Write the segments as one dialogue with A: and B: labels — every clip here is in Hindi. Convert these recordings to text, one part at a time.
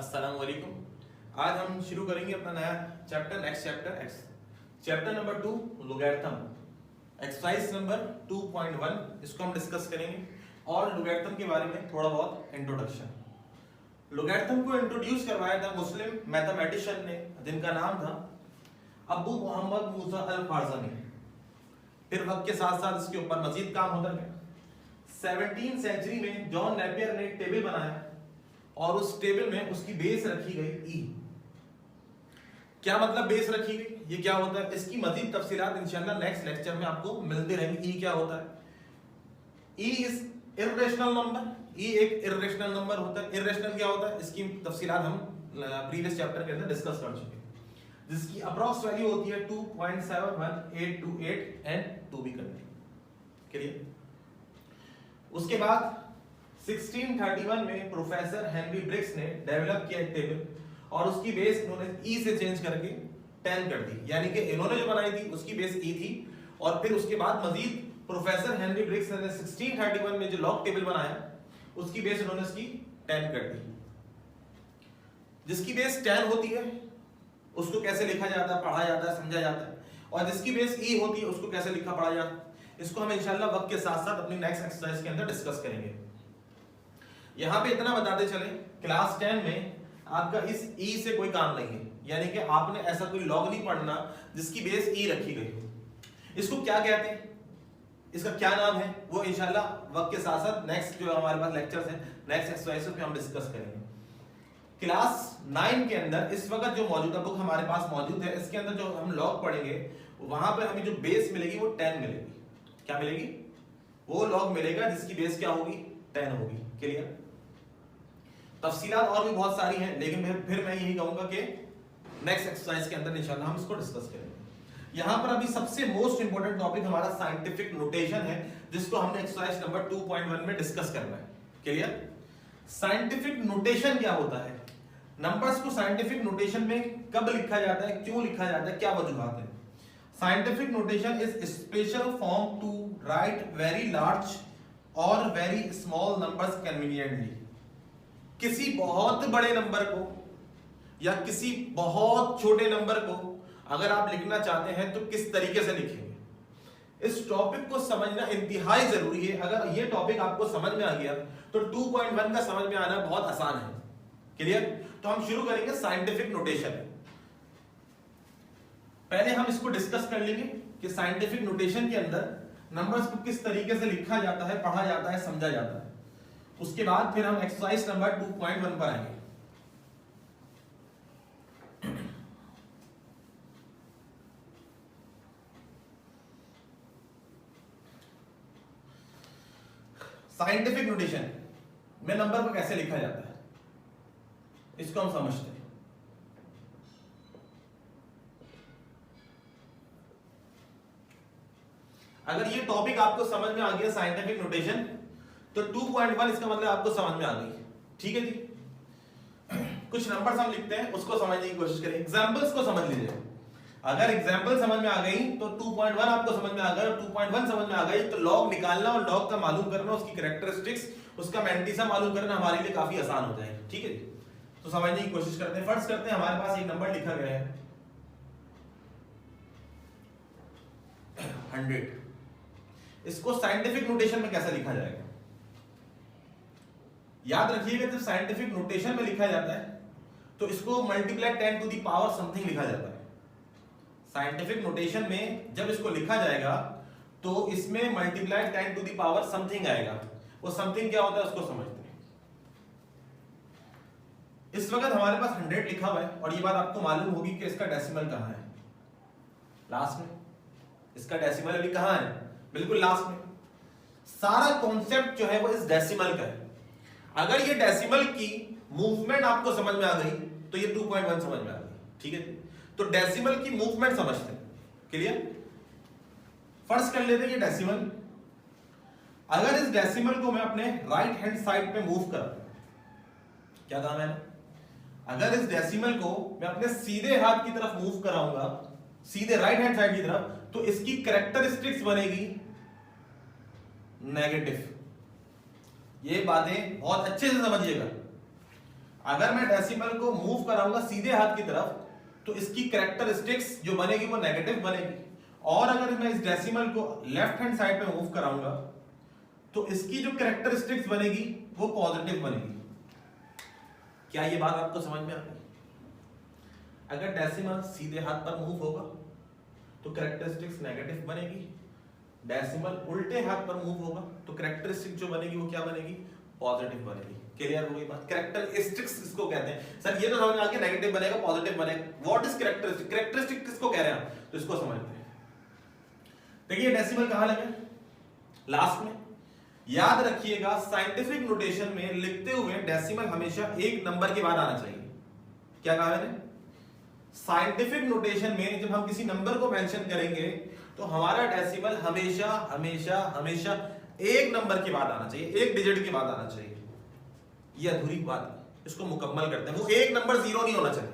A: अस्सलाम वालेकुम। आज हम शुरू करेंगे अपना नया chapter, next chapter chapter number 2 logarithm, exercise number 2.1। इसको हम डिस्कस करेंगे और लोगैरिथम के बारे में थोड़ा बहुत इंट्रोडक्शन। लोगैरिथम को इंट्रोड्यूस करवाया था मुस्लिम मैथमेटिशियन ने, जिनका नाम था अबू मोहम्मद मूसा अल ख्वारिज़मी। फिर वक्त के साथ साथ इसके ऊपर मजीद काम होता गया। 17वीं सेंचुरी में जॉन नेपियर ने एक टेबल बनाया और उस टेबल में उसकी बेस रखी गई ई। क्या मतलब बेस रखी गई, ये क्या होता है, इसकी मजीद तफसीलात इंशाल्लाह नेक्स्ट लेक्चर में आपको मिलती रहेंगी। ई क्या होता है? E is irrational number. E एक इर्रेशनल नंबर होता है। इर्रेशनल क्या होता है, इसकी तफसीलात हम प्रीवियस चैप्टर के अंदर डिस्कस कर चुके हैं, जिसकी अप्रॉक्स वैल्यू होती है 2.71828 एंड 2 भी करनी। क्लियर? उसके बाद 1631 में प्रोफेसर हेनरी ब्रिग्स ने डेवलप किया एक टेबल और उसकी बेस इन्होंने ई से चेंज करके 10 कर दी, यानी कि इन्होंने जो बनाई थी उसकी बेस ई थी। और फिर उसके बाद मजीद प्रोफेसर हेनरी ब्रिग्स ने 1631 में जो लॉग टेबल बनाया उसकी बेस इन्होंने उसकी 10 कर दी। जिसकी बेस 10 होती है उसको कैसे लिखा जाता है, पढ़ा जाता है, समझा जाता है, और जिसकी बेस ई होती है उसको कैसे लिखा पढ़ा जाता है, इसको हम इंशाल्लाह वक्त के साथ साथ अपनी नेक्स्ट एक्सरसाइज के अंदर डिस्कस करेंगे। यहां पे इतना बताते चले, क्लास 10 में आपका इस ई से कोई काम नहीं है, यानी कि आपने ऐसा कोई लॉग नहीं पढ़ना जिसकी बेस ई रखी गई हो। इसको क्या कहते हैं, इसका क्या नाम है, वो इंशाल्लाह वक्त के साथ साथ नेक्स्ट जो हमारे पास लेक्चर्स हैं, नेक्स्ट एक्सरसाइजेस में हम डिस्कस करेंगे। क्लास 9 के अंदर इस वक्त जो मौजूदा बुक हमारे पास मौजूद है, इसके अंदर जो हम लॉग पढ़ेंगे वहां पर हमें जो बेस मिलेगी वो 10 मिलेगी। क्या मिलेगी? वो लॉग मिलेगा जिसकी बेस क्या होगी, 10 होगी। क्लियर? तफसीलात और भी बहुत सारी हैं, लेकिन फिर मैं यही कहूंगा कि नेक्स्ट एक्सरसाइज के अंदर इंशाल्लाह हम इसको डिस्कस करेंगे। यहां पर अभी सबसे मोस्ट इंपोर्टेंट टॉपिक हमारा साइंटिफिक नोटेशन है, जिसको हमने एक्सरसाइज नंबर 2.1 में डिस्कस करना है। क्लियर? साइंटिफिक नोटेशन क्या होता है, नंबर्स को साइंटिफिक नोटेशन में कब लिखा जाता है, क्यों लिखा जाता है, क्या वजूहात है। Scientific notation is special form to write very large और वेरी स्मॉल नंबर्स कन्वीनियंटली। किसी बहुत बड़े नंबर को या किसी बहुत छोटे नंबर को अगर आप लिखना चाहते हैं तो किस तरीके से लिखेंगे, इस टॉपिक को समझना इंतहाई जरूरी है। अगर ये टॉपिक आपको समझ में आ गया तो 2.1 का समझ में आना बहुत आसान है। क्लियर? तो हम शुरू करेंगे साइंटिफिक नोटेशन। पहले हम इसको डिस्कस कर लेंगे कि साइंटिफिक नोटेशन के अंदर नंबर्स को किस तरीके से लिखा जाता है, पढ़ा जाता है, समझा जाता है। उसके बाद फिर हम एक्सरसाइज नंबर 2.1 पर आएंगे। साइंटिफिक नोटेशन में नंबर को कैसे लिखा जाता है, इसको हम समझते हैं। अगर ये टॉपिक आपको समझ में आ गया साइंटिफिक नोटेशन, तो 2.1 इसका मतलब आपको समझ में आ गई। ठीक है जी? कुछ नंबर्स हम लिखते हैं, उसको समझने की कोशिश करें। एग्जांपल्स को समझ लीजिए। अगर एग्जांपल समझ में आ गई तो 2.1 आपको समझ में आ गया, 2.1 समझ में आ गई तो लॉग निकालना और लॉग का मालूम करना, उसकी कैरेक्टरिस्टिक्स, उसका मैंटिसा मालूम करना हमारे लिए काफी आसान हो जाएगा। ठीक है जी? तो समझने की कोशिश करते हैं। फर्स्ट करते हैं, हमारे पास एक नंबर लिखा गया है 100। इसको साइंटिफिक नोटेशन में कैसे लिखा जाएगा? याद रखिएगा, जब साइंटिफिक नोटेशन में लिखा जाता है तो इसको multiply 10 to the power something लिखा जाता है। साइंटिफिक नोटेशन में जब इसको लिखा जाएगा तो इसमें multiply 10 to the power something आएगा। वो समथिंग क्या होता है उसको समझते हैं। इस वक्त हमारे पास 100 लिखा हुआ है और ये बात आपको मालूम होगी कि इसका डेसिमल कहां है, लास्ट में। इसका डेसिमल अभी कहां है, बिल्कुल लास्ट में। सारा कॉन्सेप्ट जो है वो इस डेसिमल का है। अगर ये डेसिमल की मूवमेंट आपको समझ में आ गई तो ये 2.1 समझ में आ गई। ठीक है? तो डेसिमल की मूवमेंट समझते हैं। क्लियर? फर्स्ट कर लेते हैं ये डेसिमल। अगर इस डेसिमल को मैं अपने राइट हैंड साइड पे मूव कर, क्या कहा मैंने, अगर इस डेसिमल को मैं अपने सीधे हाथ की तरफ मूव कराऊंगा, सीधे राइट हैंड साइड की तरफ, तो इसकी कैरेक्टरिस्टिक्स बनेगी नेगेटिव। ये बातें बहुत अच्छे से समझिएगा। अगर मैं डेसिमल को मूव कराऊंगा सीधे हाथ की तरफ तो इसकी कैरेक्टरिस्टिक्स जो बनेगी वो नेगेटिव बनेगी, और अगर मैं इस डेसिमल को लेफ्ट हैंड साइड पे मूव कराऊंगा तो इसकी जो कैरेक्टरिस्टिक्स बनेगी वो पॉजिटिव बनेगी। क्या ये बात आपको समझ में आ गई? अगर डेसिमल सीधे हाथ पर मूव होगा तो कैरेक्टरिस्टिक्स नेगेटिव बनेगी, डेसिमल उल्टे हाथ पर मूव होगा तो कैरेक्टरिस्टिक जो बनेगी वो क्या बनेगी? पॉजिटिव बनेगी। क्लियर हो गई बात? कैरेक्टरिस्टिक्स इसको कहते हैं। सर ये तो समझ में आ गया नेगेटिव बनेगा पॉजिटिव बनेगा, व्हाट इज कैरेक्टरिस्टिक? कैरेक्टरिस्टिक किसको कह रहे हैं? तो इसको समझते हैं। देखिए डेसिमल कहां लगे? लास्ट में। याद रखिएगा साइंटिफिक नोटेशन में लिखते हुए डेसिमल हमेशा एक नंबर के बाद आना चाहिए। क्या कहा मैंने? साइंटिफिक नोटेशन में जब हम किसी नंबर को मेंशन करेंगे तो हमारा डेसिमल हमेशा हमेशा हमेशा एक नंबर के बाद आना चाहिए, एक डिजिट के बाद आना चाहिए। ये अधूरी बात है, इसको मुकम्मल करते हैं। वो एक नंबर जीरो नहीं होना चाहिए।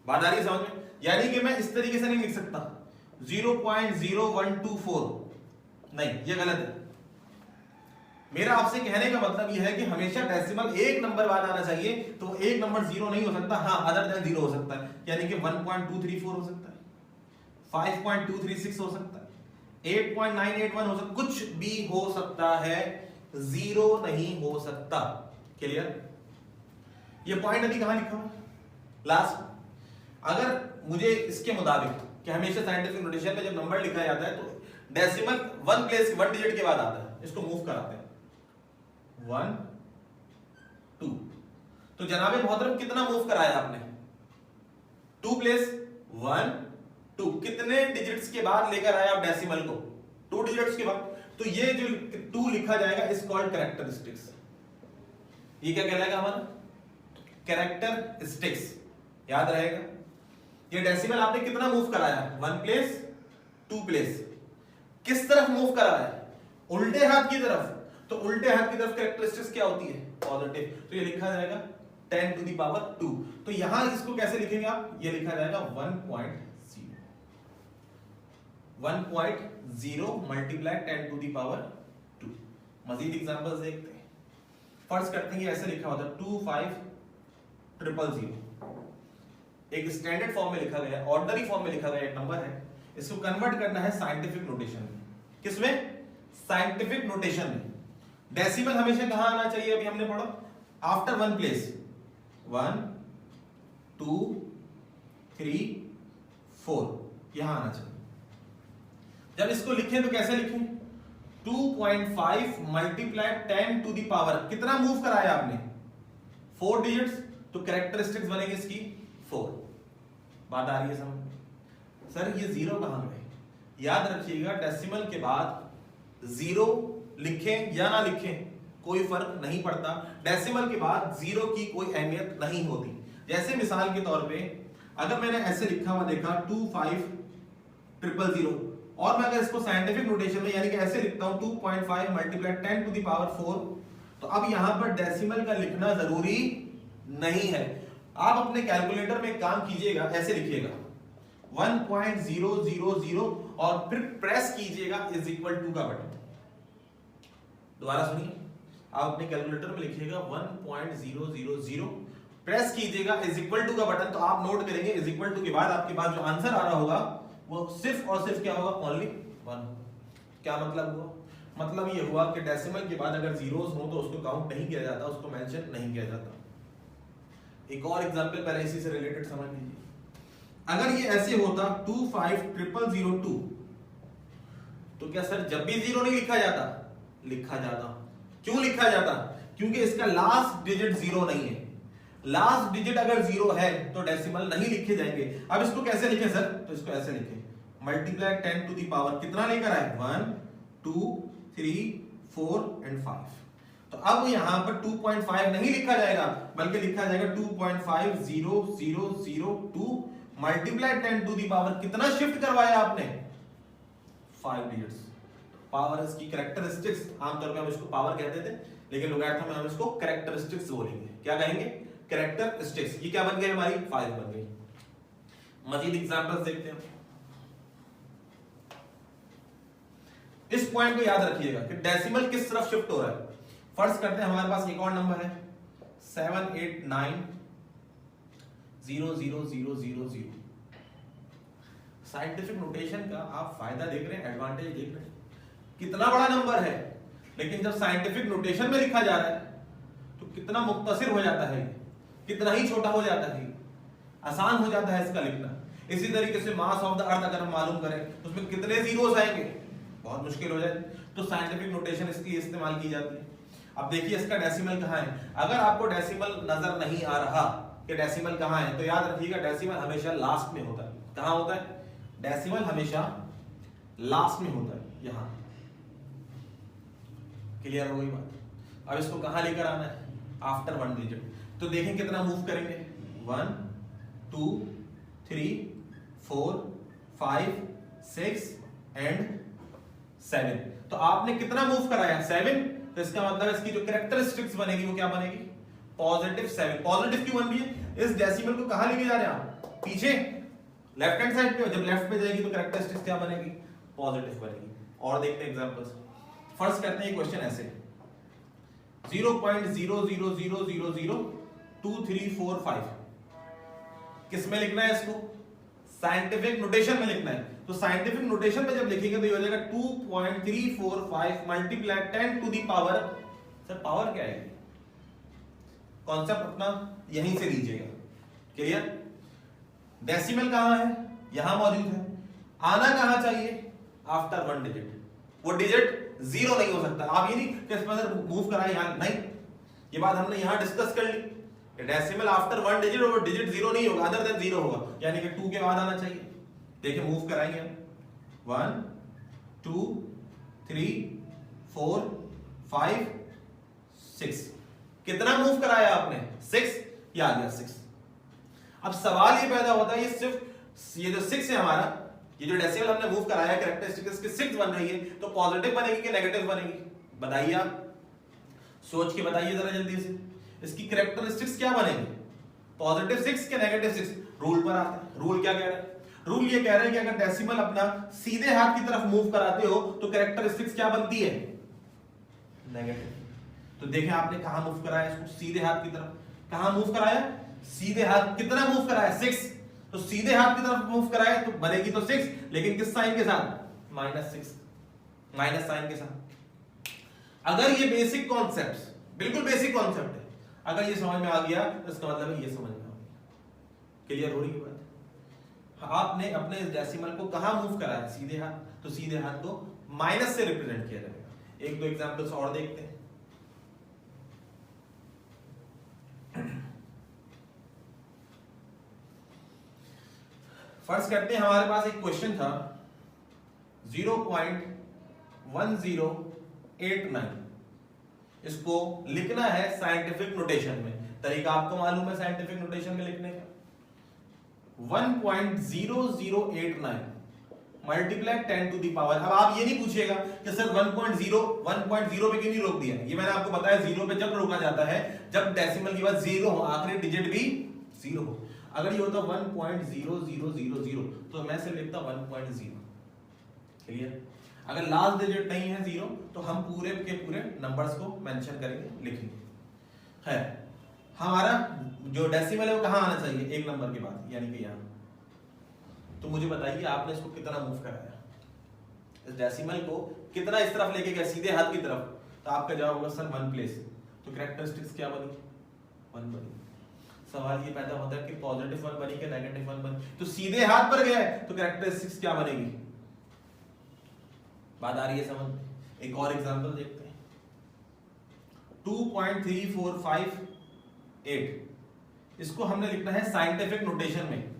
A: बात आ रही है समझ में? यानी कि मैं इस तरीके से नहीं लिख सकता 0.0124, नहीं, ये गलत है। मेरा आपसे कहने का मतलब यह है कि हमेशा डेसिमल एक नंबर बाद आना चाहिए, तो एक नंबर जीरो नहीं हो सकता, हाँ अदर देन जीरो हो सकता है, यानी कि 1.234 हो सकता है, 5.236 हो सकता है, 8.981 हो सकता है, कुछ भी हो सकता है, जीरो नहीं हो सकता। क्लियर? ये पॉइंट अभी कहां लिखा हुआ? लास्ट। अगर मुझे इसके मुताबिक कि हमेशा साइंटिफिक नोटेशन में जब नंबर लिखा जाता है तो decimal one place one digit के बाद आता है, इसको मूव कराते हैं 1 2। तो जनाबे मोहतरम कितना मूव कराया आपने? 2 प्लेस 1 2। कितने डिजिट्स के बाद लेकर आए आप डेसिमल को? 2 डिजिट्स के बाद। तो ये जो 2 लिखा जाएगा इज कॉल्ड कैरेक्टरिस्टिक्स। ये क्या कहलाएगा हमारा? कैरेक्टरिस्टिक्स। याद रहेगा? ये डेसिमल आपने कितना मूव कराया? 1 प्लेस 2 प्लेस। किस तरफ मूव कराया? उल्टे हाथ की तरफ। तो उल्टे हाथ की तरफ कैरेक्टरिस्टिक्स क्या होती है? पॉजिटिव। तो ये लिखा जाएगा 10 टू द पावर 2। तो यहां इसको कैसे लिखेंगे आप? ये लिखा जाएगा 1.0 मल्टीप्लाई 10 टू द पावर 2। मजीद एग्जांपल्स देखते हैं। फर्स्ट करते हैं, ऐसे लिखा होता है 25000। एक स्टैंडर्ड फॉर्म में लिखा गया, ऑर्डिनरी फॉर्म में लिखा गया एक नंबर है, इसको कन्वर्ट करना है साइंटिफिक नोटेशन में। किसमें? साइंटिफिक नोटेशन में। डेसिमल हमेशा कहां आना चाहिए? अभी हमने पढ़ा आफ्टर 1 प्लेस 1 2 3 4, यहां आना चाहिए। जब इसको लिखें तो कैसे लिखें? 2.5 मल्टीप्लाई 10 टू द पावर, कितना मूव कराया आपने? 4 डिजिट्स। तो कैरेक्टरिस्टिक्स बनेगी इसकी 4। बात आ रही है समझ? सर ये जीरो कहां गए? याद रखिएगा डेसिमल के बाद जीरो लिखें या ना लिखें कोई फर्क नहीं पड़ता। डेसिमल के बाद जीरो की कोई अहमियत नहीं होती। जैसे मिसाल के तौर पे अगर मैंने ऐसे लिखा हुआ देखा 25000 और मैं अगर इसको साइंटिफिक नोटेशन में यानी कि ऐसे लिखता हूं 2.5 मल्टीप्लाई 10 टू द पावर 4, तो अब यहां पर डेसिमल का लिखना जरूरी नहीं है। आप अपने कैलकुलेटर में काम कीजिएगा, ऐसे लिखिएगा 1.000 और फिर प्रेस कीजिएगा इज इक्वल टू का बटन। दोबारा सुनिए, आप अपने कैलकुलेटर में लिखिएगा 1.000, प्रेस कीजिएगा इज इक्वल टू का बटन। तो आप नोट करेंगे इज इक्वल टू के बाद आपके पास जो आंसर आ रहा होगा वो सिर्फ और सिर्फ क्या होगा? ओनली 1। क्या मतलब हुआ? मतलब ये हुआ कि डेसिमल के बाद अगर जीरोस हो तो उसको काउंट नहीं किया जाता, उसको मेंशन नहीं किया जाता। एक और एग्जांपल पहले इसी से रिलेटेड समझ लीजिए। अगर ये ऐसे होता 25002, तो क्या सर जब भी जीरो नहीं लिखा जाता? लिखा जाता। क्यों लिखा जाता? क्योंकि इसका लास्ट डिजिट जीरो नहीं है। लास्ट डिजिट अगर जीरो है तो डेसिमल नहीं लिखे जाएंगे। अब इसको कैसे लिखें सर? तो इसको ऐसे लिखें मल्टीप्लाई 10 टू द पावर कितना लेकर आए? 1 2 3 4 एंड 5। तो अब यहां पर 2.5 नहीं लिखा जाएगा बल्कि लिखा जाएगा 2.50002 मल्टीप्लाई 10 टू द पावर कितना शिफ्ट करवाया आपने? 5 डिजिट्स। पावर इसकी कैरेक्टरिस्टिक्स, आमतौर पे हम इसको पावर कहते थे लेकिन लोगारिथम में हम इसको कैरेक्टरिस्टिक्स बोलेंगे। क्या कहेंगे? कैरेक्टरिस्टिक्स। ये क्या बन गई हमारी? 5 बन गई। मजीद एग्जांपल्स देखते हैं। इस पॉइंट को याद रखिएगा कि डेसिमल किस तरफ शिफ्ट हो रहा है। फर्स्ट करते हैं, हमारे पास एक और नंबर है 789000000। साइंटिफिक नोटेशन का आप फायदा देख रहे हैं, एडवांटेज देख रहे हैं, कितना बड़ा नंबर है, लेकिन जब साइंटिफिक नोटेशन में लिखा जा रहा है तो कितना मुख्तसर हो जाता है, कितना ही छोटा हो जाता है, आसान हो जाता है इसका लिखना। इसी तरीके से मास ऑफ द अर्थ अगर हम मालूम करें तो उसमें कितने जीरोस आएंगे, बहुत मुश्किल हो जाए। तो साइंटिफिक नोटेशन इसलिए इस्तेमाल की जाती है। अब देखिए इसका डेसिमल कहाँ है। अगर आपको डेसिमल नजर नहीं आ रहा कि डेसिमल कहाँ है, तो याद रखिएगा डेसिमल हमेशा लास्ट में होता है। कहाँ होता है? डेसिमल हमेशा लास्ट में होता है, यहां। क्लियर हो गई बात? अब इसको कहां लेकर आना है? After 1 digit. तो देखें कितना मूव करेंगे, 1 2 3 4 5 6 एंड 7। तो आपने कितना मूव कराया? 7। तो इसका मतलब इसकी जो कैरेक्टरिस्टिक्स बनेगी वो क्या बनेगी? पॉजिटिव 7। पॉजिटिव क्यों बन रही है? इस डेसिमल को कहां लेके जा रहे हैं आप? पीछे, लेफ्ट हैंड साइड पे। जब लेफ्ट पे जाएगी तो कैरेक्टरिस्टिक्स क्या बनेगी? पॉजिटिव बनेगी। और देखते हैं एग्जांपल्स। फर्स्ट करते हैं क्वेश्चन ऐसे 0.00002345। किस में लिखना है इसको? साइंटिफिक नोटेशन में लिखना है। तो साइंटिफिक नोटेशन में जब लिखेंगे तो ये हो जाएगा 2.345 multiply 10 to the power. Sir power क्या है? कॉन्सेप्ट अपना यहीं से लीजिएगा। क्लियर? डेसिमल कहां है? यहां मौजूद है। आना कहां चाहिए? After 1 digit. वो डिजिट 0 नहीं हो सकता। आप ये नहीं कि इसमें मूव कराए यहां, नहीं। ये बात हमने यहां डिस्कस कर ली। डेसिमल आफ्टर 1 डिजिट और वो डिजिट 0 नहीं होगा, अदर देन 0 होगा, यानी कि 2 के बाद आना चाहिए। देखिए मूव कराएंगे हम 1 2 3 4 5 6। कितना मूव कराया आपने? 6। ये आ गया 6। अब सवाल ये पैदा होता है, ये सिर्फ ये जो 6 है हमारा, ये जो डेसिमल हमने मूव कराया कैरेक्टरिस्टिक इसकी 6 बन रही है, तो पॉजिटिव बनेगी कि नेगेटिव बनेगी? बताइए आप, सोच के बताइए जरा जल्दी से। इसकी कैरेक्टरिस्टिक्स क्या बनेगी? पॉजिटिव 6 के नेगेटिव 6? रूल पर आते हैं। रूल क्या कह रहा है? रूल ये कह रहा है कि अगर डेसिमल अपना सीधे हाथ की तरफ मूव कराते हो तो कैरेक्टरिस्टिक्स क्या बनती है? नेगेटिव। तो देखें आपने कहां मूव कराया इसको? सीधे हाथ की तरफ। कहां मूव कराया? सीधे हाथ। कितना मूव कराया? 6। तो सीधे हाथ की तरफ मूव कराया तो बनेगी तो 6, लेकिन किस साइन के साथ? -6, माइनस साइन के साथ। अगर ये बेसिक कॉन्सेप्ट, बिल्कुल बेसिक कॉन्सेप्ट है, अगर ये समझ में आ गया तो इसका मतलब है ये समझ में आ गया। क्लियर हो रही है बात? आपने अपने डेसिमल को कहां मूव कराया? सीधे हाथ। तो सीधे हाथ को माइनस से रिप्रेजेंट किया जाएगा। एक दो एग्जांपल्स और देखते हैं। फर्स्ट करते हैं, हमारे पास एक क्वेश्चन था 0.1089। इसको लिखना है साइंटिफिक नोटेशन में। तरीका आपको मालूम है साइंटिफिक नोटेशन में लिखने का। 1.0089 मल्टीप्लाई 10 टू द पावर। अब आप ये नहीं पूछिएगा कि सर 1.0 पे क्यों नहीं रोक दिया? ये मैंने आपको बताया 0 पे जब रोका जाता है जब डेसिमल के बाद 0 हो, आखिरी डिजिट भी 0 हो। अगर ये होता 1.0000 तो मैं सिर्फ लिखता 1.0। क्लियर? अगर लास्ट डिजिट नहीं है 0 तो हम पूरे के पूरे नंबर्स को मेंशन करेंगे, लिखेंगे। है हमारा जो डेसिमल है वो कहां आना चाहिए? एक नंबर के बाद, यानी कि यहां। तो मुझे बताइए आपने इसको कितना मूव कराया? इस डेसिमल को कितना इस तरफ लेके गए? सीधे हाथ की तरफ। तो आपका जवाब होगा सर 1 प्लेस। तो कैरेक्टरिस्टिक्स क्या बनी? 1 बनी। सवाल ये पैदा होता है कि पॉजिटिव 1 बनी कि नेगेटिव 1 बनी? तो सीधे हाथ पर गया है तो कैरेक्टरिस्टिक्स क्या बनेगी? बात आ रही है समझ? एक और एग्जांपल देखते हैं 2.3458। इसको हमने लिखना है साइंटिफिक नोटेशन में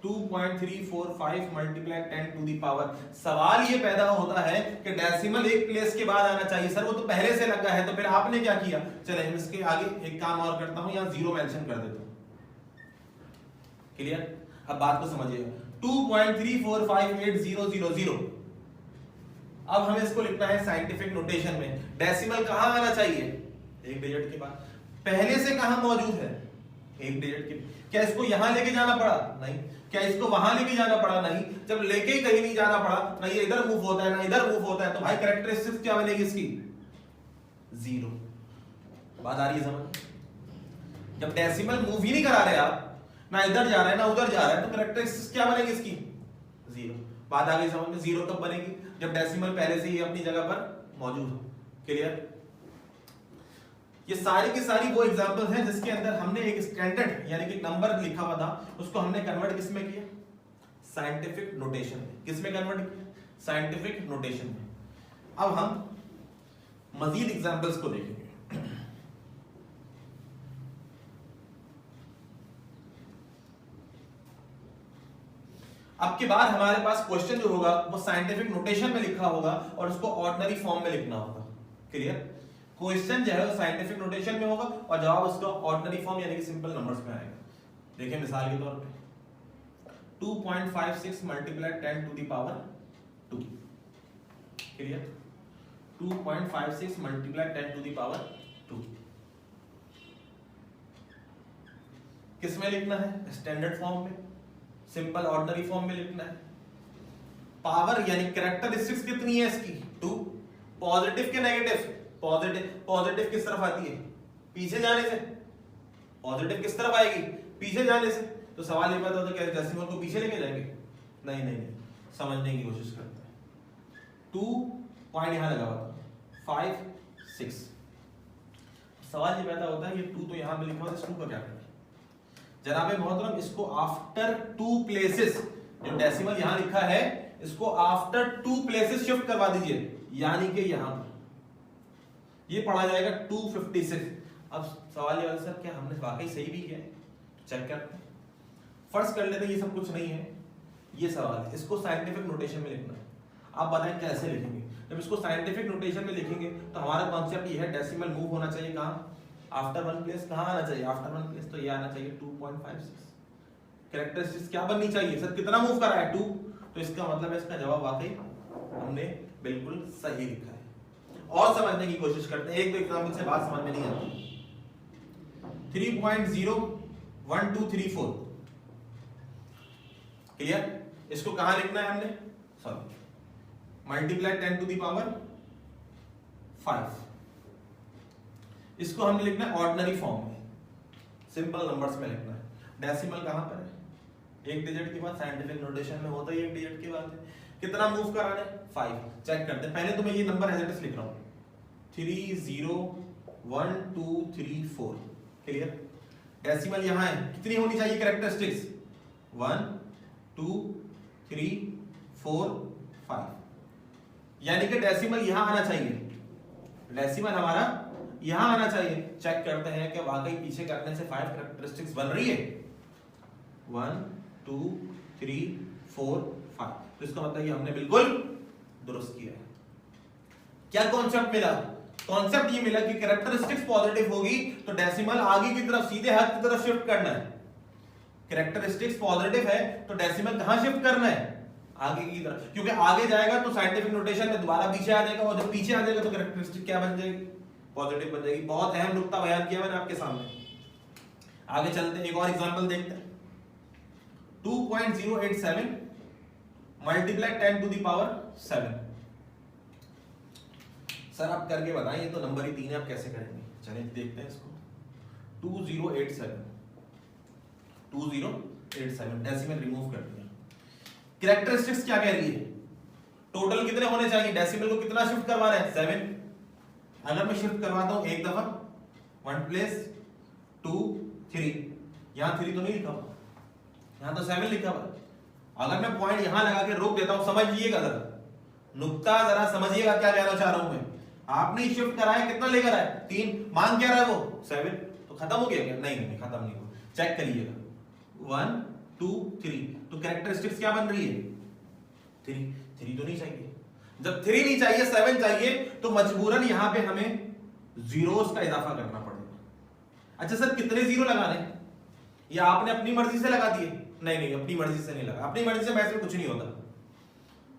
A: 2.345 मल्टीप्लाई 10 टू द पावर। सवाल ये पैदा होता है कि डेसिमल एक प्लेस के बाद आना चाहिए। सर वो तो पहले से लगा है, तो फिर आपने क्या किया? चले हम इसके आगे एक काम और करता हूं, यहां 0 मेंशन कर देता हूं। क्लियर? अब बात को समझिएगा 2.3458000। अब हमें इसको लिखना है साइंटिफिक नोटेशन में। डेसिमल कहां आना चाहिए? एक डिजिट के बाद। पहले से कहां मौजूद है? एक डिजिट के। क्या इसको यहां लेके जाना पड़ा? नहीं। क्या इसको वहां लेके जाना पड़ा? नहीं। जब लेके ही कहीं नहीं जाना पड़ा, ना ये इधर मूव होता है ना इधर मूव होता है, तो भाई कैरेक्टरिस्टिक्स क्या बनेगी इसकी? 0। बात आ रही है समझ? जब डेसिमल मूव ही नहीं करा रहे आप, ना इधर जा रहा है ना उधर जा रहा है, तो कैरेक्टरिस्टिक्स क्या बनेगी इसकी? जीरो। बात आ गई समझ में? जीरो कब बनेगी? जब डेसिमल पहले से ही अपनी जगह पर मौजूद हो। क्लियर? ये सारी की सारी वो एग्जांपल्स हैं जिसके अंदर हमने एक स्टैंडर्ड यानी कि नंबर लिखा हुआ था, उसको हमने कन्वर्ट किस में किया? साइंटिफिक नोटेशन में। किस में कन्वर्ट किया? साइंटिफिक नोटेशन में। अब हम मजीद एग्जांपल्स को देखेंगे। अब के बाद हमारे पास क्वेश्चन जो होगा वो साइंटिफिक नोटेशन में लिखा होगा और उसको ऑर्डिनरी फॉर्म में लिखना होगा। क्लियर? क्वेश्चन जो है वो साइंटिफिक नोटेशन में होगा और जवाब उसका ऑर्डिनरी फॉर्म यानी कि सिंपल नंबर्स में आएगा। देखिए मिसाल के तौर पे 2.56 multiply 10 to the power 2। Clear? 2.56 multiply 10 to the power 2 किस में लिखना है? स्टैंडर्ड फॉर्म में, सिंपल ऑर्डिनरी फॉर्म में लिखना है। पावर यानी कैरेक्टरिस्टिक्स कितनी है इसकी? 2। पॉजिटिव के नेगेटिव? पॉजिटिव किस तरफ आती है? पीछे जाने से। पॉजिटिव किस तरफ आएगी? पीछे जाने से। तो सवाल ये पैदा होता है क्या डेसिमल को पीछे लेके जाएंगे? नहीं नहीं नहीं, समझने की कोशिश करते हैं। 2 पॉइंट यहां लगा हुआ था 5 6। सवाल ये पैदा होता है ये 2 तो यहां पे लिखा हुआ है, इस 2 का क्या करना? जनाबे मोहतरम इसको आफ्टर 2 प्लेसेस, जो डेसिमल यहां लिखा है इसको आफ्टर 2 प्लेसेस शिफ्ट करवा दीजिए, यानी कि यहां पर ये पढ़ा जाएगा 256। अब सवाल ये सर क्या हमने वाकई सही भी किया? चेक करते हैं। फर्स्ट कर लेते हैं ये सब कुछ नहीं है, ये सवाल है, इसको साइंटिफिक नोटेशन में लिखना है। आप बताएं कैसे लिखेंगे? जब इसको साइंटिफिक नोटेशन में लिखेंगे तो हमारा कॉन्सेप्ट ये है डेसिमल मूव होना चाहिए कहां? After 1 place. कहां आना चाहिए? आफ्टर 1 प्लेस, तो ये आना चाहिए 2.56। कैरेक्टरिस्टिक्स क्या बननी चाहिए? सर कितना मूव करा है? 2। तो इसका मतलब है इसका जवाब वाकई हमने बिल्कुल सही लिखा है। और समझने की कोशिश करते हैं, एक दो एग्जांपल से बात समझ में नहीं आती। 3.01234। क्लियर? इसको कहां लिखना है हमने? Sorry, multiply 10 to the power 5। इसको हमने लिखना है ऑर्डिनरी फॉर्म में, सिंपल नंबर्स में लिखना है। डेसिमल कहां पर है? एक डिजिट के बाद, साइंटिफिक नोटेशन में होता ही एक डिजिट के बाद है। कितना मूव कराना है? 5। चेक करते हैं। पहले तो मैं ये नंबर एज इट इज लिख रहा हूं 3.01234। क्लियर? डेसिमल यहां है, कितनी होनी चाहिए कैरेक्टरिस्टिक्स? 1 2 3 4 5, यानी कि डेसिमल यहां आना चाहिए। डेसिमल हमारा यहां आना चाहिए। चेक करते हैं कि वाकई पीछे करने से 5 कैरेक्टरिस्टिक्स बन रही है। 1 2 3 4 5, तो इसका मतलब ये हमने बिल्कुल दुरुस्त किया है। क्या कॉन्सेप्ट मिला? कॉन्सेप्ट ये मिला कि कैरेक्टरिस्टिक्स पॉजिटिव होगी तो डेसिमल आगे की तरफ, सीधे हाथ की तरफ शिफ्ट करना है। कैरेक्टरिस्टिक्स पॉजिटिव है तो डेसिमल कहां शिफ्ट करना है? आगे की तरफ, क्योंकि आगे जाएगा तो साइंटिफिक नोटेशन में दोबारा पीछे आ जाएगा, और जब पीछे आ जाएगा तो कैरेक्टरिस्टिक क्या बन जाएगी? पॉजिटिव बन जाएगी। बहुत अहम नुकता बयान किया मैंने आपके सामने। आगे चलते हैं, एक और एग्जांपल देखते हैं। 2.087 multiply 10 to the power 7। Sir आप करके बताएं, ये तो नंबर ही 3 है, आप कैसे करेंगे? चलिए देखते हैं इसको। 2087 डेसिमल रिमूव कर दिया। कैरेक्टरिस्टिक्स क्या कह रही है? टोटल कितने होने चाहिए? डेसिमल को कितना शिफ्ट करवाना है? 7। अगर मैं शिफ्ट करवाता हूं एक दफा 1 प्लेस 2 3, यहां 3 तो नहीं लिखा हुआ, यहां तो 7 लिखा हुआ। अगर मैं पॉइंट यहां लगा के रोक देता हूं, समझिएगा जरा नुक्ता, जरा समझिएगा क्या कहना चाह रहा हूं मैं। आपने शिफ्ट कराया, कितना लेकर आए? 3। मान क्या रहा है वो? 7। तो खत्म हो गया क्या? नहीं खत्म नहीं हुआ। चेक करिएगा 1 2 3, तो कैरेक्टरिस्टिक्स क्या बन रही है? 3 तो नहीं चाहिए। जब 3 नहीं चाहिए, 7 चाहिए, तो मजबूरन यहां पे हमें जीरोस का इजाफा करना पड़ेगा। अच्छा सर कितने जीरो लगाने? या आपने अपनी मर्जी से लगा दिए? नहीं अपनी मर्जी से नहीं लगा। अपनी मर्जी से वैसे कुछ नहीं होता।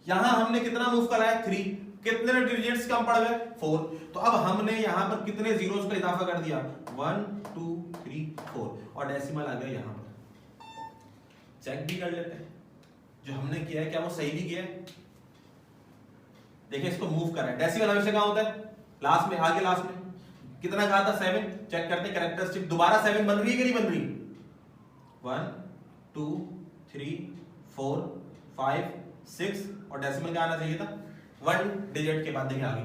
A: यहां हमने कितना मूव कराया? 3। कितने डिजिट्स कम पड़ गए? 4। तो अब हमने यहां पर कितने जीरोस का इजाफा कर दिया? 1 2 3 4, और डेसिमल आ गया यहां पर। चेक भी कर लेते हैं जो हमने किया है क्या वो सही भी किया है। देखिए इसको मूव करा है। डेसिमल हमेशा कहां होता है? लास्ट में, आगे लास्ट में। कितना कहा था 7, चेक करते हैं कैरेक्टरिस्टिक दोबारा 7 बन रही है कि नहीं बन रही? 1 2 3 4 5 6 और डेसिमल का आना चाहिए था 1 डिजिट के बाद। देखिए आगे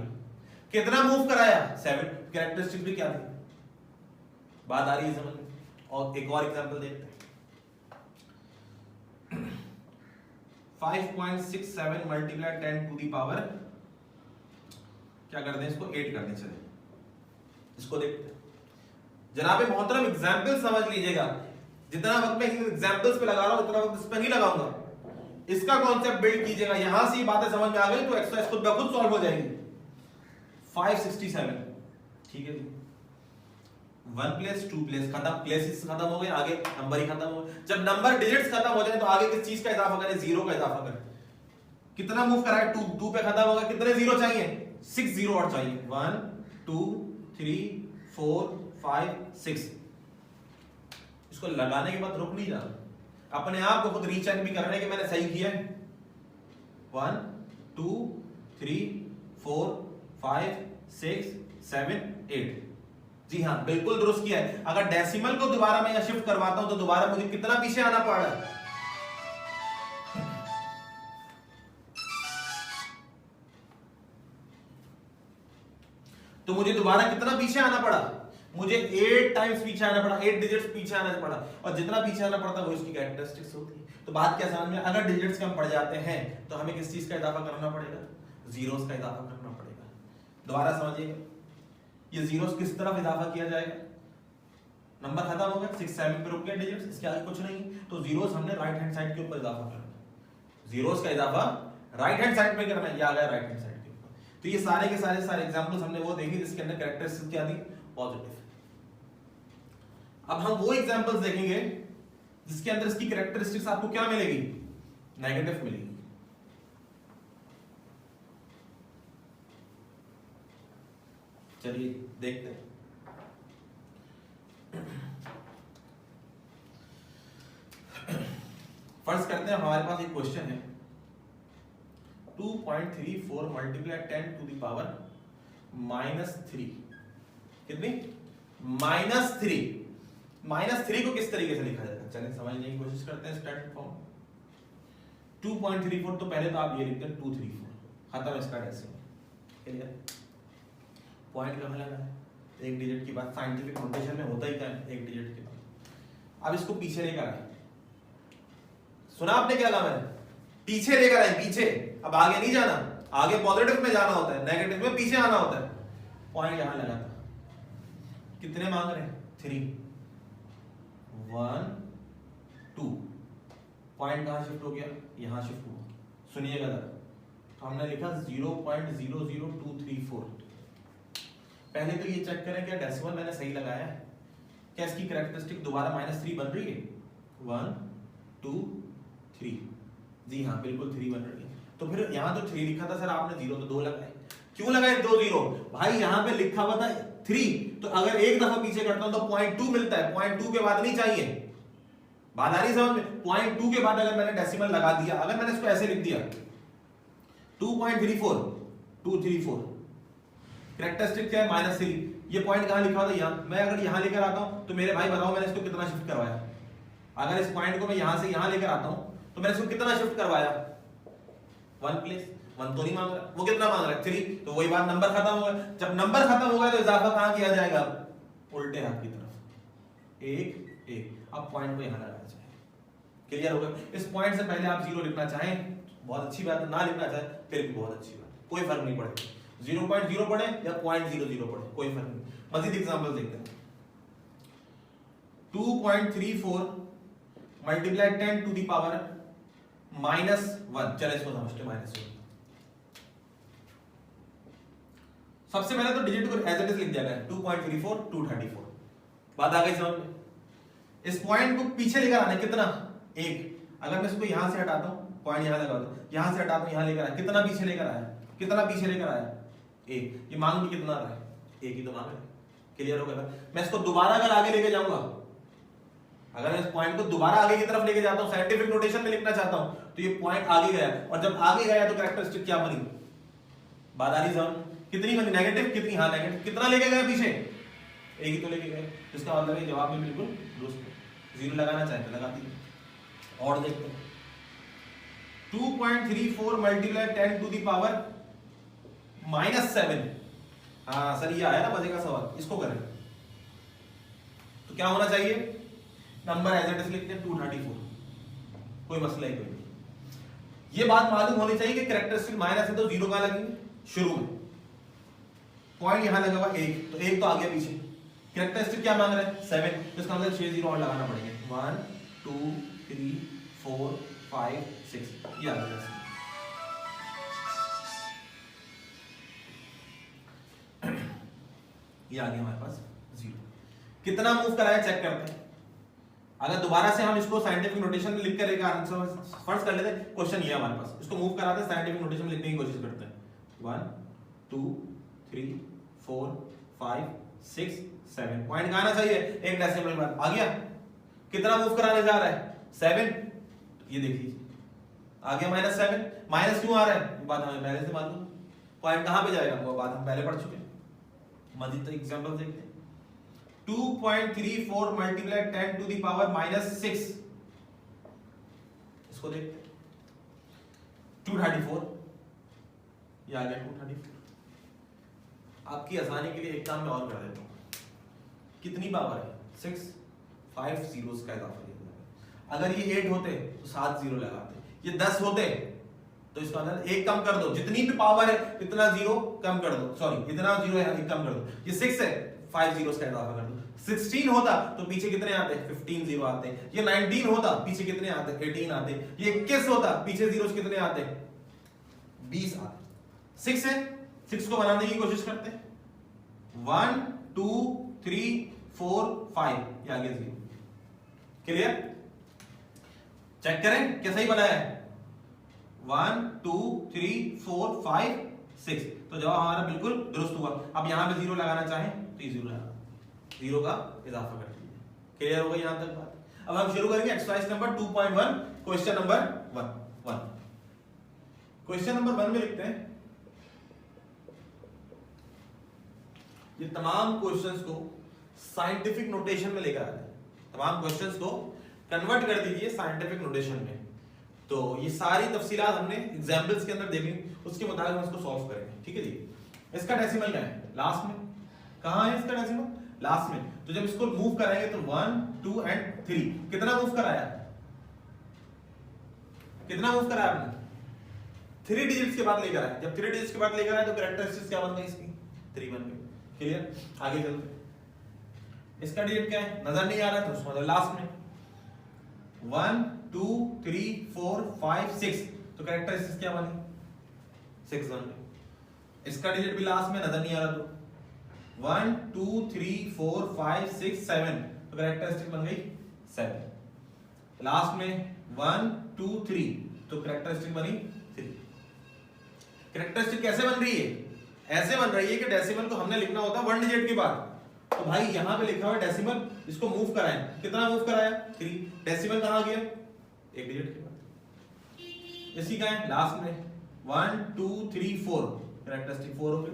A: कितना मूव कराया 7, कैरेक्टरिस्टिक भी क्या थी, बात आ रही है समझ में। और एक और एग्जांपल देखते हैं 5.67 मल्टीप्लाई 10 टू दी पावर, क्या कर दें इसको 8 कर दें। चले इसको देखते हैं जनाब मोहतरम, एग्जाम्पल समझ लीजिएगा, जितना वक्त मैं एग्जाम्पल्स पे लगा रहा हूं उतना वक्त इस पे नहीं लगाऊंगा। इसका कॉन्सेप्ट बिल्ड कीजिएगा, यहां से बातें समझ में आ गई तो एक्सरसाइज खुद ब खुद सॉल्व हो जाएगी। 567 ठीक है जी, 1 प्लेस 2 प्लेस खत्म, प्लेसेस खत्म हो गए, आगे नंबर ही खत्म हो गए। जब नंबर डिजिट्स खत्म हो जाए तो आगे किस चीज का इजाफा करें, 0 का इजाफा करें। कितना मूव कराए 2 पे खत्म होगा, कितने 0 चाहिए 6 0 और चाहिए 1 2 3 4 5 6। इसको लगाने के बाद रुक नहीं जाना, अपने आप को खुद रीचेक भी करना है कि मैंने सही किया है। 1 2 3 4 5 6 7 8, जी हाँ बिल्कुल दुरुस्त किया है। अगर डेसिमल को दोबारा मैं यहां शिफ्ट करवाता हूं तो दोबारा मुझे कितना पीछे आना पड़ रहा है, तो मुझे दोबारा कितना पीछे आना पड़ा, मुझे 8 टाइम्स पीछे आना पड़ा, 8 डिजिट्स पीछे आना पड़ा। और जितना पीछे आना पड़ता है वो इसकी कैरेक्टरिस्टिक्स होती है। तो बात क्या समझ में, अगर डिजिट्स कम पड़ जाते हैं तो हमें किस चीज का इजाफा करना पड़ेगा, जीरोस का इजाफा करना पड़ेगा। दोबारा समझिएगा, ये जीरोस किस तरफ इजाफा किया जाएगा, नंबर खत्म हो गया 6 7 पे रुक गया डिजिट्स, इसके आगे कुछ नहीं, तो जीरोस हमने राइट हैंड साइड के ऊपर इजाफा करना है। जीरोस का इजाफा राइट हैंड साइड पे करना है, ये आ गया राइट हैंड साइड के ऊपर। तो ये सारे के सारे एग्जांपल्स हमने वो देखे जिसके अंदर कैरेक्टरिस्टिक्स क्या थी, पॉजिटिव। अब हम वो एग्जांपल्स देखेंगे जिसके अंदर इसकी कैरेक्टरिस्टिक्स आपको क्या मिलेगी, नेगेटिव मिलेगी। चलिए देखते हैं। फर्ज करते हैं हमारे पास एक क्वेश्चन है 2.34 मल्टीप्लाई 10 टू दी पावर -3, कितनी -3। -3 को किस तरीके से लिखा जाएगा, चलिए समझने की कोशिश करते हैं। स्टैंडर्ड फॉर्म 2.34, तो पहले तो आप ये लिखते हैं 234, खत्म इसका डेसिमल, क्लियर। पॉइंट कहां लगा है, एक डिजिट की बात साइंटिफिक नोटेशन में होता ही क्या है, एक डिजिट के बाद। अब इसको पीछे लेकर आए, सुना आपने क्या कहा मैंने, पीछे लेकर आए, पीछे। अब आगे नहीं जाना, आगे पॉजिटिव में जाना होता है, नेगेटिव में पीछे आना होता है। पॉइंट यहां लगा था, कितने मांग रहे हैं 3 1 2, पॉइंट कहां शिफ्ट हो गया, यहां शिफ्ट हुआ। सुनिएगा जरा, तो हमने लिखा 0.00234। पहले तो ये चेक करें क्या डेसिमल मैंने सही लगाया है, क्या इसकी कैरेक्टरिस्टिक दोबारा -3 बन रही है, 1 2 3, जी हाँ बिल्कुल 3 बन रही है। तो फिर यहाँ तो 3 लिखा था सर आपने, 0 तो 2 लगाए, क्यों लगाए 2 0 भाई, यहाँ पे लिखा हुआ था 3, तो अगर एक दफा पीछे करता हूं तो 0.2 मिलता है, 0.2 के बाद नहीं चाहिए। बात आ रही समझ में, 0.2 के बाद अगर मैंने डेसिमल लगा दिया, अगर मैंने इसको ऐसे लिख दिया 2.34 234, कैरेक्टरिस्टिक क्या है -3, ये पॉइंट कहां लिखा हुआ था, यहाँ। मैं अगर यहाँ लेकर आता हूं तो मेरे भाई बताओ मैंने इसको कितना शिफ्ट करवाया, अगर इस पॉइंट को मैं यहां से यहां लेकर आता हूं तो मैंने इसको कितना शिफ्ट करवाया, 1 प्लेस 1 तो नहीं मांग रहा, वो कितना मांग रहा है 3, तो वही बात, नंबर खत्म हो गया। जब नंबर खत्म हो गया तो इजाफा कहां किया जाएगा, उल्टे हाथ की तरफ, 1 1। अब पॉइंट को यहां लगाना चाहिए, क्लियर हो गया। इस पॉइंट से पहले आप 0 लिखना चाहें बहुत अच्छी बात है, ना लिखना चाहें फिर भी बहुत अच्छी बात है, कोई फर्क नहीं पड़ेगा, 0.0 पढ़े या 0.00 पढ़े, कोई फर्क नहीं। मजीद एग्जांपल देखते हैं 2.34 मल्टीप्लाई 10 टू दी पावर -1, चले इसको समझते हैं -1। सबसे पहले तो डिजिट को एज इट इज लिख दिया गया 2.34 234, बात आ गई समझ में। इस पॉइंट को पीछे लेकर आना, कितना 1, अगर मैं इसको यहां से हटाता हूं, पॉइंट यहां लगा दो, यहां से हटाता हूं यहां लेकर आया, कितना पीछे लेकर आया, कितना पीछे लेकर आया 1, ये मांग भी कितना रहा है, 1 ही तो मांग रहा है, क्लियर हो गया। मैं इसको दोबारा अगर आगे लेके जाऊंगा, अगर मैं इस पॉइंट को दोबारा आगे की तरफ लेके जाता हूं, साइंटिफिक नोटेशन में लिखना चाहता हूं, तो ये पॉइंट आगे गया, और जब आगे गया तो कैरेक्टरिस्टिक क्या बनी, बात आ रही समझ, कितनी बनी नेगेटिव, कितनी हाँ नेगेटिव, कितना लेके गया पीछे एक ही तो लेके गए, इसका मतलब है जवाब में बिल्कुल दुरुस्त है। 0 लगाना चाहे तो लगा दीजिए। और देखते हैं 2.34 मल्टीप्लाई 10 टू द पावर -7। हाँ सर ये आया ना मजे का सवाल, इसको करें तो क्या होना चाहिए, नंबर एज इट इज लिखते हैं 234, कोई मसला ही कोई नहीं। ये बात मालूम होनी चाहिए कि कैरेक्टरिस्टिक माइनस है तो 0 कहां लगेंगे, शुरू में पॉइंट यहां लगा हुआ 1, तो 1 तो आगे पीछे। कैरेक्टरिस्टिक क्या मांग रहे हैं 7, तो इसका मतलब 6 0 और लगाना पड़ेंगे। 1 2 3 4 5 6, ये आ गया। ये आ गया हमारे पास 0। कितना मूव कराया चेक करते हैं। अगर दोबारा से हम इसको साइंटिफिक नोटेशन में लिख कर एक आंसर फर्ज कर लेते हैं, क्वेश्चन ये हमारे पास, इसको मूव कराते हैं साइंटिफिक नोटेशन में लिखने की कोशिश करते हैं। 1 2 3 4 5 6 7, पॉइंट कहां आना चाहिए, एक डेसिमल बाद आ गया। कितना मूव कराने जा रहा है 7, ये देख लीजिए आ गया -7। माइनस क्यों आ रहा है, ये बात हमें पहले से मालूम। पॉइंट कहां पे जाएगा, वो बात हम पहले पढ़ चुके हैं। मजीद एग्जांपल देखते हैं। 2.34 मल्टीप्लाई 10 टू द पावर -6, इसको देखते हैं। 234, ये आ गया 234। आपकी आसानी के लिए एक काम मैं और कर देता हूं, कितनी पावर है 6, 5 zeros का इजाफा किया। अगर ये 8 होते तो 7 0 लगाते, ये 10 होते तो इसका मतलब एक कम कर दो, जितनी भी पावर है इतना 0 कम कर दो, सॉरी इतना 0 है एक कम कर दो। ये 6 है 5 zeros का इजाफा कर दो। 16 होता तो पीछे कितने आते 15 0 आते। ये 19 होता पीछे कितने आते 18 आते। ये 21 होता पीछे zeros कितने आते 20 आते। 6 है, 6 को बनाने की कोशिश करते हैं। 1 2 3 4 5, ये आगे 0। क्लियर, चेक करें क्या सही बनाया है। 1 2 3 4 5 6, तो जवाब हमारा बिल्कुल दुरुस्त हुआ। अब यहां पे 0 लगाना चाहें तो ये 0 लगा, 0 का इजाफा कर दीजिए। क्लियर हो गई यहां तक बात। अब हम शुरू करेंगे exercise number 2.1, question number 1। Question number 1 में लिखते हैं, ये तमाम क्वेश्चंस को साइंटिफिक नोटेशन में लेकर आते हैं। तमाम क्वेश्चंस को कन्वर्ट कर दीजिए साइंटिफिक नोटेशन में। तो ये सारी तफसीलात हमने एग्जाम्पल्स के अंदर देखी, उसके मुताबिक हम इसको सॉल्व करेंगे। ठीक है जी। इसका डेसिमल क्या है लास्ट में, कहां है इसका डेसिमल लास्ट में। तो जब इसको मूव कराएंगे तो 1 2 एंड 3, कितना मूव कराया, कितना मूव कराया आपने 3 डिजिट्स के बाद लेकर आए। जब 3 डिजिट्स के बाद लेकर आए तो कैरेक्टरिस्टिक्स क्या बन गई इसकी 3 बन गई। क्लियर, आगे चलते हैं। इसका डिजिट क्या है नजर नहीं आ रहा है तो उसमें लास्ट में 1 2 3 4 5 6, तो कैरेक्टरिस्टिक्स क्या बनी 6 बन गई। इसका डिजिट भी लास्ट में नजर नहीं आ रहा तो 1 2 3 4 5 6 7, तो कैरेक्टरिस्टिक बन गई 7। लास्ट में 1 2 3, तो कैरेक्टरिस्टिक बनी 3। कैरेक्टरिस्टिक कैसे बन रही है, ऐसे बन रही है कि डेसिमल को हमने लिखना होता है 1 डिजिट के बाद। तो भाई यहां पे लिखा हुआ डेसिमल, इसको मूव कराएं, कितना मूव कराया 3, डेसिमल कहां गया 1 डिजिट के बाद। इसी का है लास्ट में 1 2 3 4, कैरेक्टरिस्टिक 4 हो गई।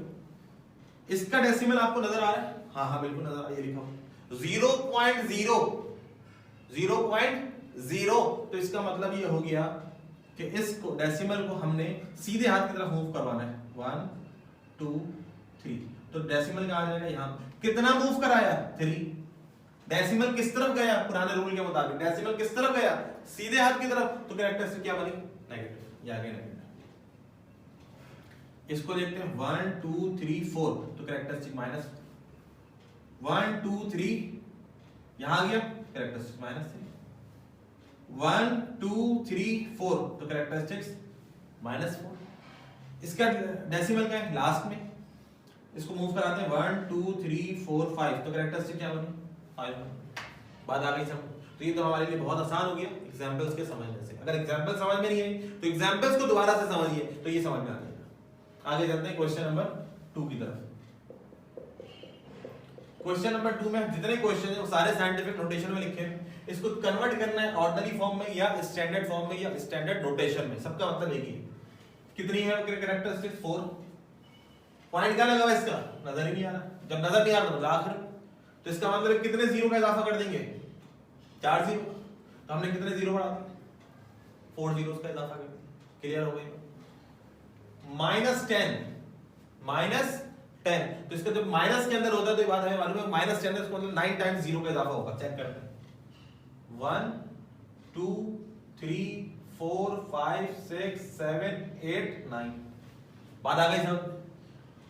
A: इसका डेसिमल आपको नजर आ रहा है, हाँ हाँ बिल्कुल नजर आ रहा है, ये लिखा हुआ 0.0, तो इसका मतलब ये हो गया कि इसको डेसिमल को हमने सीधे हाथ की तरफ मूव करवाना है 1 2 3, तो डेसिमल कहां जाएगा यहां। कितना मूव कराया 3, डेसिमल किस तरफ गया पुराने रूल के मुताबिक, डेसिमल किस तरफ गया सीधे हाथ की तरफ, तो कैरेक्टरिस्टिक क्या बनी नेगेटिव, ये आ गया नेगेटिव। इसको देखते हैं 1 2 3 4, तो कैरेक्टरिस्टिक -1 2 3, यहां आ गया कैरेक्टरिस्टिक -3, 1 2 3 4, तो कैरेक्टरिस्टिक्स -4। इसका डेसिमल क्या है लास्ट में, इसको मूव कराते हैं 1 2 3 4 5, तो कैरेक्टरिस्टिक क्या बनी 5। बात आ गई समझ। तो ये तो हमारे लिए बहुत आसान हो गया एग्जांपल्स के समझने से। अगर एग्जांपल समझ में नहीं आई तो एग्जांपल्स को दोबारा से समझिए तो ये समझ में आ जाएगा। आगे चलते हैं क्वेश्चन नंबर 2 की तरफ। क्वेश्चन नंबर 2 में जितने क्वेश्चन हैं वो सारे साइंटिफिक नोटेशन में लिखे हैं। इसको कन्वर्ट करना है ऑर्डिनरी फॉर्म में या स्टैंडर्ड फॉर्म में या स्टैंडर्ड नोटेशन में, सबका मतलब एक ही है। कितनी है कैरेक्टरिस्टिक 4, पॉइंट क्या लगा हुआ इसका नजर ही नहीं आ रहा, जब नजर नहीं आ रहा तो आखिर तो इसका मतलब कितने जीरो का इजाफा कर देंगे, 4 जीरो। तो हमने कितने जीरो बढ़ा दिए, 4 जीरो का इजाफा कर दिया। क्लियर हो गई। -10 तो इसका जब माइनस के अंदर होता है तो ये बात हमें मालूम है, -10 है, इसको मतलब 9 टाइम्स जीरो का इजाफा होगा। चेक करते हैं, 1 2 3 4 5 6 7 8 9। बात आ गई सब।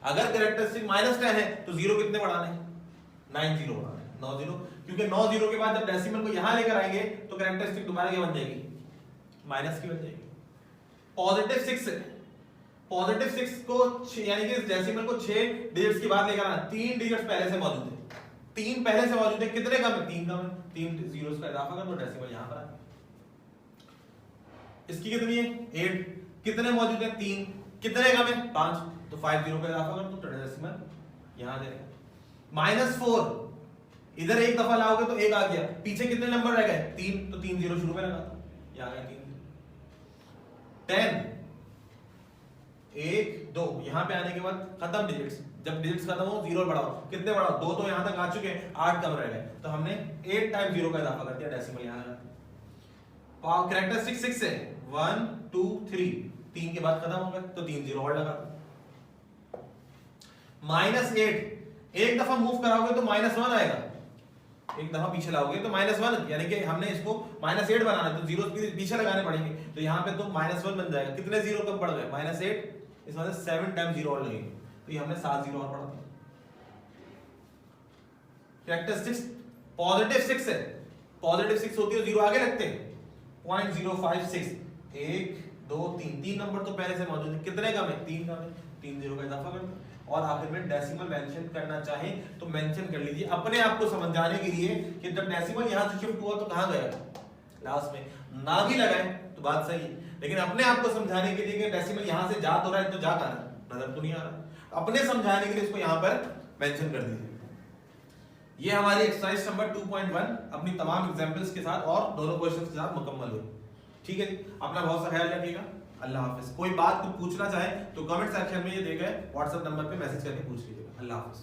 A: अगर कैरेक्टरिस्टिक -10 है तो जीरो कितने बढ़ाने, 9 जीरो बढ़ाने, 9 जीरो। क्योंकि 9 जीरो के बाद जब डेसिमल को यहां लेकर आएंगे तो कैरेक्टरिस्टिक दोबारा क्या बन जाएगी, माइनस की बन जाएगी। पॉजिटिव 6 को यानी कि इस डेसिमल को 6 डिजिट्स के बाद लेकर आना, 3 डिजिट्स पहले से मौजूद है, 3 पहले से मौजूद है, कितने कम है, 3 कम है, 3 जीरोस का इजाफा कर दो, डेसिमल यहां पर आ। इसकी कितनी है 8, कितने मौजूद है 3, कितने कम है 5, तो 5 जीरो का इजाफा कर दो, तो डेसिमल यहां दे देगा। -4 इधर एक दफा लाओगे तो 1 आ गया, पीछे कितने नंबर रह गए 3, तो 3 जीरो शुरू में लगा दो, यहां आ गया 3। 10 1 2 यहां पे आने के बाद खत्म डिजिट्स, जब डिजिट्स खत्म हो जीरो बढ़ाओ, कितने बढ़ाओ 2 तो यहां तक आ चुके हैं, 8 कम रह गए, तो हमने 8 टाइम जीरो का इजाफा कर दिया, डेसिमल यहां लगा। कैरेक्टरिस्टिक 6 है 1 2 3, 3 के बाद खत्म हो गए तो 3 जीरो और लगा। -8 एक दफा मूव कराओगे तो -1 आएगा, एक दफा पीछे लाओगे तो -1, यानी कि हमने इसको -8 बनाना है तो जीरो पीछे लगाने पड़ेंगे, तो यहां पे तो -1 बन जाएगा। कितने जीरो कम पड़ गए, -8, इस वजह से 7 टाइम जीरो और लगेंगे, तो ये हमने 7 जीरो और बढ़ा दिया। कैरेक्टरिस्टिक्स पॉजिटिव 6 है, पॉजिटिव 6 होती है जीरो आगे लगते हैं, 0.056 1 2 3 नंबर तो पहले से मौजूद है, कितने कम है 3 कम है, 3 जीरो का इजाफा कर दो, और आखिर में डेसिमल मेंशन करना चाहे तो मेंशन कर लीजिए अपने आप को समझाने के लिए कि जब डेसिमल यहां से शिफ्ट हुआ तो कहां गया लास्ट में, ना भी लगाए तो बात सही है, लेकिन अपने आप को समझाने के लिए कि डेसिमल यहां से जा तो रहा है तो जा कहां नजर तो नहीं आ रहा, अपने समझाने के लिए इसको यहां पर मेंशन कर दीजिए। ये हमारी एक्सरसाइज नंबर 2.1 अपनी तमाम एग्जांपल्स के साथ और दोनों क्वेश्चंस के साथ मुकम्मल हुई। ठीक है, अपना बहुत सा ख्याल रखिएगा, अल्लाह हाफिज। कोई बात कुछ पूछना चाहे तो कमेंट सेक्शन में ये देगा व्हाट्सएप नंबर पे मैसेज करके पूछ लीजिएगा। अल्लाह हाफिज।